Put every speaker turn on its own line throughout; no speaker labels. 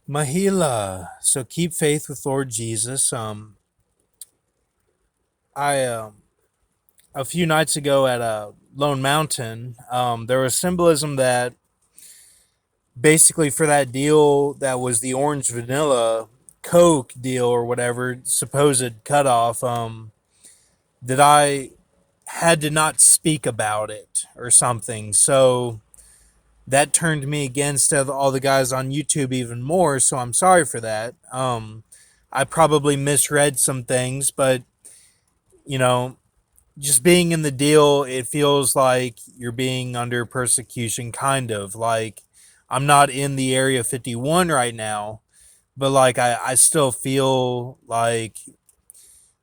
Mahila. So keep faith with Lord Jesus. I A few nights ago at Lone Mountain, there was symbolism that basically for that deal that was the orange vanilla Coke deal or whatever supposed cutoff, that I had to not speak about it or something. So that turned me against all the guys on YouTube even more. So I'm sorry for that. I probably misread some things, but you know, just being in the deal, it feels like you're being under persecution, kind of like I'm not in the Area 51 right now, but like I still feel like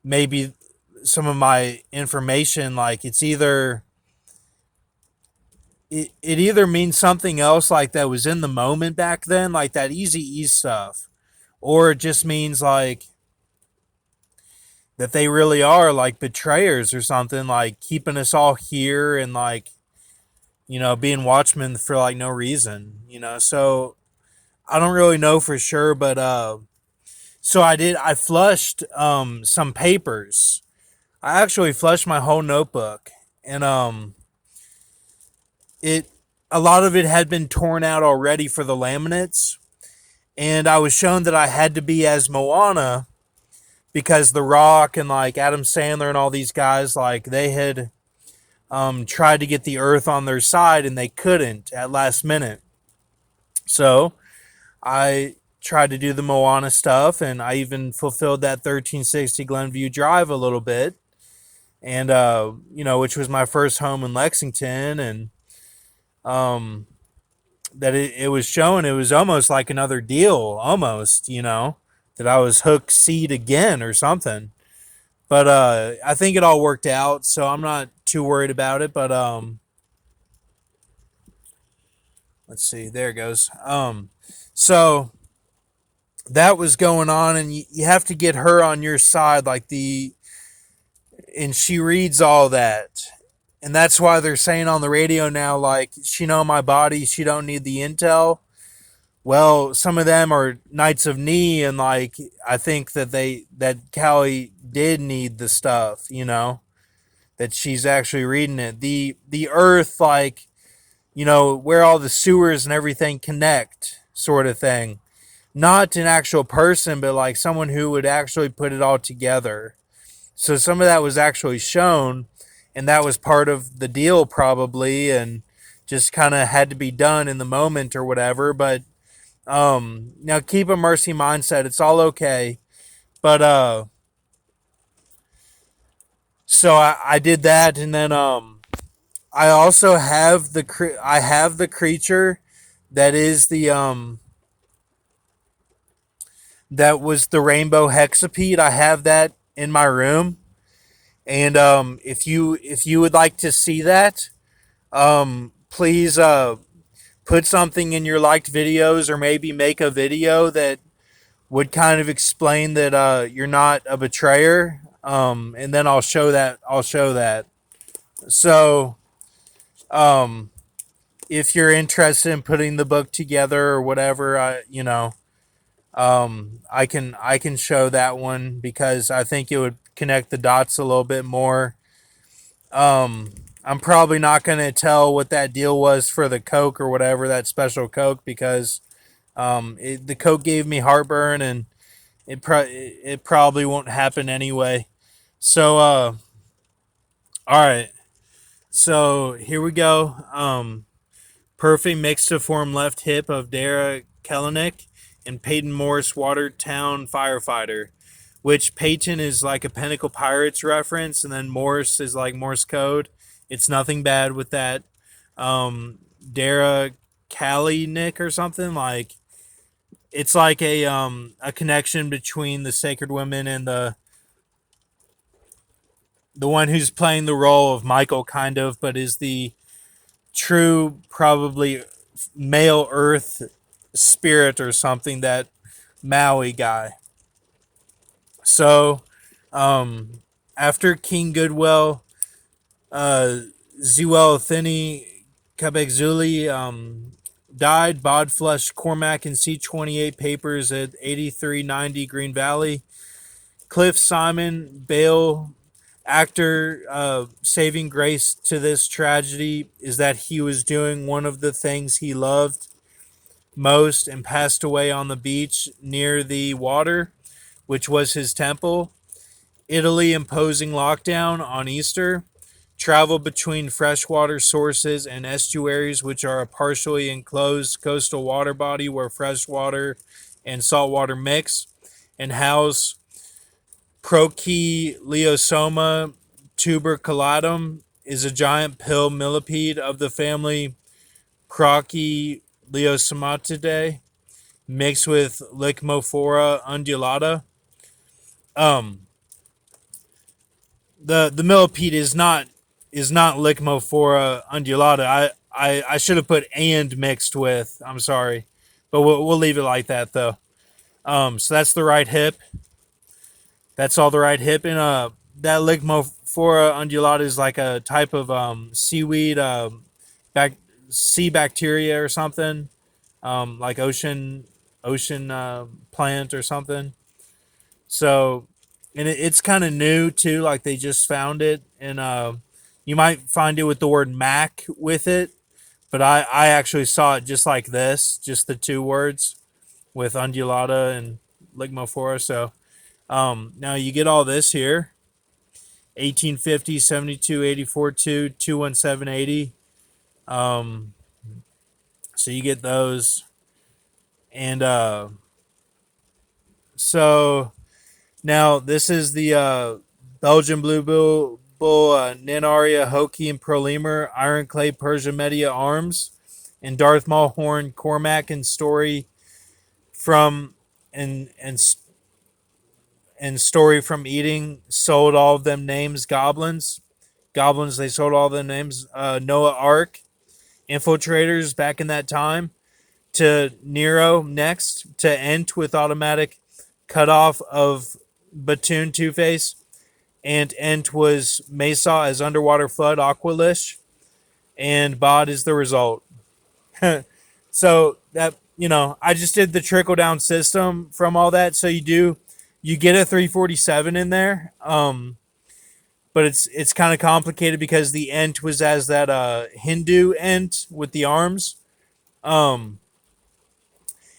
maybe some of my information, like it either means something else like that was in the moment back then, like that Easy E stuff, or it just means like that they really are like betrayers or something, like keeping us all here and like being watchmen for like no reason. So I don't really know for sure, but so I flushed some papers. I actually flushed my whole notebook, and it a lot of it had been torn out already for the laminates, and I was shown that I had to be as Moana because The Rock and like Adam Sandler and all these guys, like they had tried to get the Earth on their side and they couldn't at last minute. So I tried to do the Moana stuff, and I even fulfilled that 1360 Glenview Drive a little bit, and which was my first home in Lexington, and um, that it was showing it was almost like another deal, almost, that I was hook seed again or something. But I think it all worked out, so I'm not too worried about it. But let's see, there it goes. So that was going on, and you have to get her on your side, and she reads all that, and that's why they're saying on the radio now, like, she know my body, she don't need the intel. Well, some of them are Knights of Knee, and like I think that Callie did need the stuff, that she's actually reading it. The Earth, like, where all the sewers and everything connect, sort of thing. Not an actual person, but like someone who would actually put it all together. So some of that was actually shown, and that was part of the deal probably, and just kind of had to be done in the moment or whatever. But now keep a mercy mindset. It's all okay. But so I did that, and then I also have I have the creature that is the that was the rainbow hexapede. I have that in my room, and if you would like to see that, please put something in your liked videos, or maybe make a video that would kind of explain that you're not a betrayer. And then I'll show that. So, um, if you're interested in putting the book together or whatever, I can show that one because I think it would connect the dots a little bit more. I'm probably not going to tell what that deal was for the Coke or whatever, that special Coke, because the Coke gave me heartburn, and it probably won't happen anyway. So, all right. So here we go. Perfect mix to form left hip of Dara Kellenick and Peyton Morris, Watertown firefighter. Which Peyton is like a Pinnacle Pirates reference, and then Morse is like Morse code. It's nothing bad with that. Dara Kalinick or something, like it's like a connection between the Sacred Women and the one who's playing the role of Michael, kind of, but is the true, probably male Earth spirit or something, that Maui guy. So, um, after King Goodwill, uh, Zewel Thini Kabekzuli, died. Bod flushed Cormac and C-28 papers at 8390 Green Valley. Cliff Simon, Bale, actor, saving grace to this tragedy is that he was doing one of the things he loved most and passed away on the beach near the water, which was his temple. Italy imposing lockdown on Easter. Travel between freshwater sources and estuaries, which are a partially enclosed coastal water body where freshwater and saltwater mix, and house Prochyleosoma tuberculatum, is a giant pill millipede of the family Prochyleosomatidae, mixed with Licmophora undulata. Um, the millipede is not Licmophora undulata. I should have put and mixed with. I'm sorry, but we'll leave it like that though. So that's the right hip. That's all the right hip, and that Ligmophora undulata is like a type of seaweed, bac- sea bacteria or something, like ocean plant or something. So, and it's kind of new too. Like they just found it, and you might find it with the word Mac with it, but I actually saw it just like this, just the two words with undulata and Ligmophora. So now you get all this here: 1850, 72, 84, 2, 217, 80. So you get those. And so now this is the Belgian Blue Bull Ninaria, Hoki, and Prolemur, Iron Clay, Persia Media arms, and Darth Maul Horn, Cormac, and Story from and Story from Eating sold all of them names. Goblins, they sold all the names. Noah Ark, infiltrators back in that time. To Nero next. To Ent with automatic cutoff of Batoon Two Face. And Ent was Mesa as Underwater Flood Aqualish. And Bod is the result. So that, I just did the trickle down system from all that. So you get a 347 in there. But it's kind of complicated because the Ent was as that Hindu Ent with the arms. Um,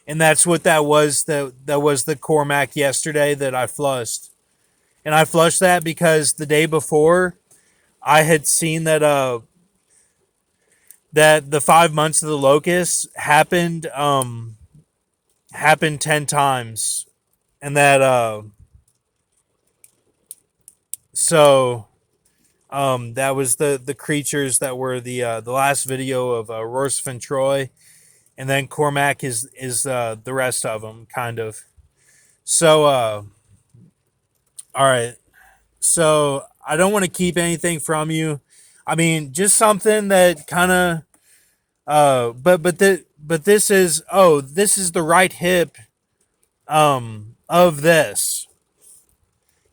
and that's what that was. That was the Cormac yesterday that I flushed. And I flushed that because the day before I had seen that the 5 months of the locust happened 10 times. And that so that was the creatures that were the last video of Rorsif and Troy, and then Cormac is the rest of them, kind of. So all right. So I don't want to keep anything from you. I mean, just something that kind of but this is, this is the right hip of this.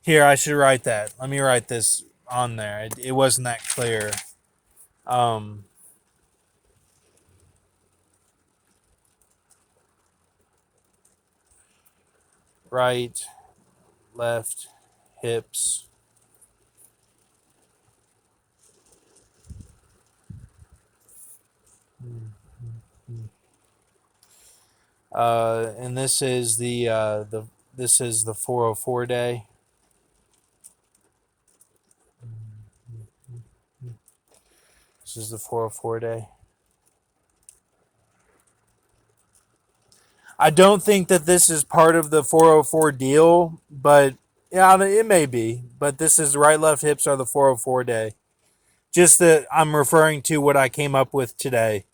Here, I should write that. Let me write this on there. It wasn't that clear. Um, right, left, hips. And this is the 404 day. This is the 404 day. I don't think that this is part of the 404 deal, but yeah, it may be. But this is right, left, hips are the 404 day. Just that I'm referring to what I came up with today.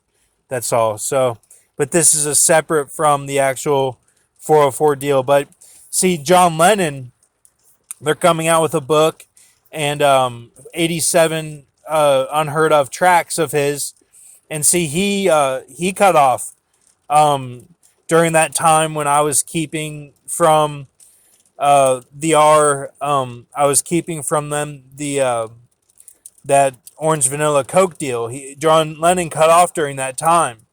That's all. So, but this is a separate from the actual 404 deal. But see, John Lennon, they're coming out with a book, and 87 unheard of tracks of his. And see, he cut off during that time when I was keeping from the R. I was keeping from them that Orange Vanilla Coke deal. John Lennon cut off during that time.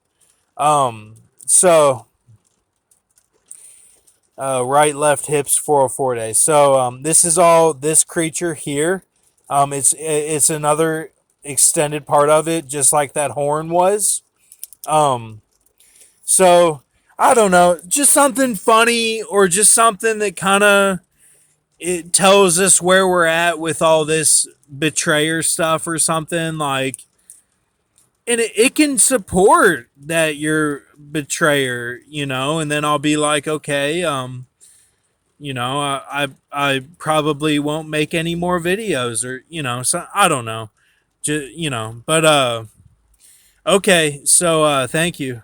So right, left, hips, 404 days. So this is all this creature here. It's another extended part of it, just like that horn was. Um, so I don't know, just something funny or just something that kind of it tells us where we're at with all this betrayer stuff or something like, and it can support that you're betrayer, and then I'll be like, okay, I probably won't make any more videos, or so I don't know, just but okay, so thank you.